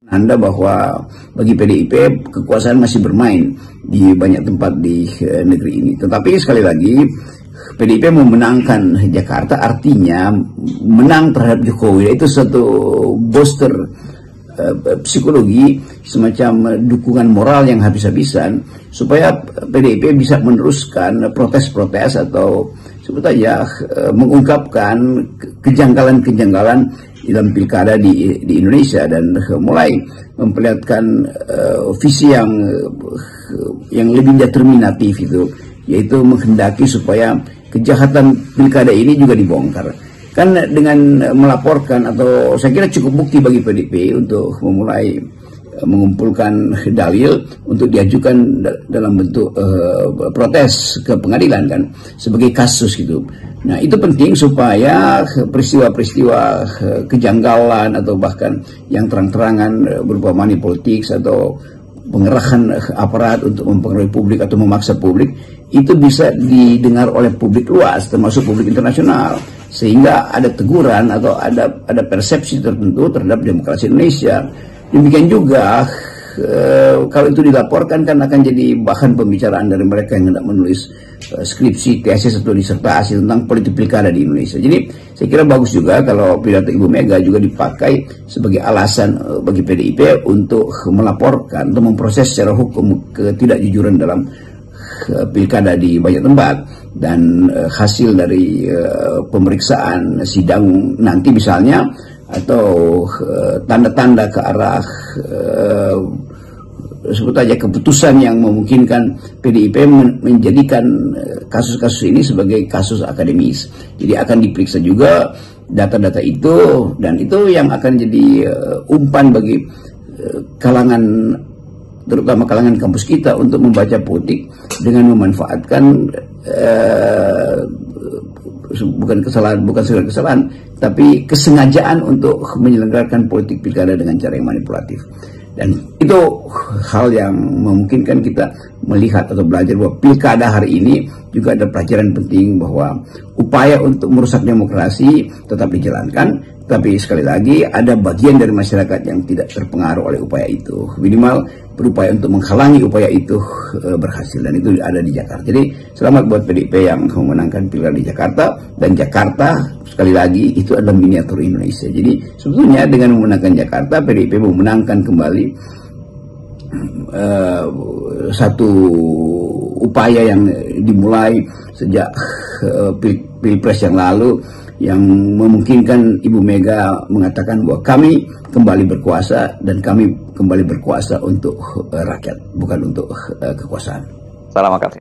Anda bahwa bagi PDIP kekuasaan masih bermain di banyak tempat di negeri ini. Tetapi sekali lagi PDIP memenangkan Jakarta artinya menang terhadap Jokowi. Itu suatu booster psikologi, semacam dukungan moral yang habis-habisan supaya PDIP bisa meneruskan protes-protes atau sebut saja mengungkapkan kejanggalan-kejanggalan dalam pilkada di Indonesia dan mulai memperlihatkan visi yang lebih determinatif itu, yaitu menghendaki supaya kejahatan pilkada ini juga dibongkar. Kan dengan melaporkan, atau saya kira cukup bukti bagi PDIP untuk memulai mengumpulkan dalil untuk diajukan dalam bentuk protes ke pengadilan kan sebagai kasus gitu. Nah itu penting supaya peristiwa-peristiwa kejanggalan atau bahkan yang terang-terangan berupa money politics atau pengerahan aparat untuk mempengaruhi publik atau memaksa publik itu bisa didengar oleh publik luas termasuk publik internasional, sehingga ada teguran atau ada persepsi tertentu terhadap demokrasi Indonesia. Demikian juga kalau itu dilaporkan kan akan jadi bahan pembicaraan dari mereka yang hendak menulis skripsi, tesis atau disertasi tentang politik pilkada di Indonesia. Jadi saya kira bagus juga kalau pidato Ibu Mega juga dipakai sebagai alasan bagi PDIP untuk melaporkan atau memproses secara hukum ketidakjujuran dalam pilkada di banyak tempat, dan hasil dari pemeriksaan sidang nanti misalnya atau tanda-tanda ke arah sebut aja keputusan yang memungkinkan PDIP menjadikan kasus-kasus ini sebagai kasus akademis. Jadi akan diperiksa juga data-data itu, dan itu yang akan jadi umpan bagi kalangan, terutama kalangan kampus kita, untuk membaca politik dengan memanfaatkan bukan sekedar kesalahan, tapi kesengajaan untuk menyelenggarakan politik pilkada dengan cara yang manipulatif. Dan itu hal yang memungkinkan kita melihat atau belajar bahwa pilkada hari ini juga ada pelajaran penting bahwa upaya untuk merusak demokrasi tetap dijalankan, tapi sekali lagi ada bagian dari masyarakat yang tidak terpengaruh oleh upaya itu, minimal berupaya untuk menghalangi upaya itu berhasil, dan itu ada di Jakarta. Jadi selamat buat PDIP yang memenangkan pilkada di Jakarta, dan Jakarta sekali lagi itu adalah miniatur Indonesia. Jadi sebetulnya dengan memenangkan Jakarta, PDIP memenangkan kembali satu upaya yang dimulai sejak Pilpres yang lalu, yang memungkinkan Ibu Mega mengatakan bahwa kami kembali berkuasa, dan kami kembali berkuasa untuk rakyat, bukan untuk kekuasaan. Salam makasih.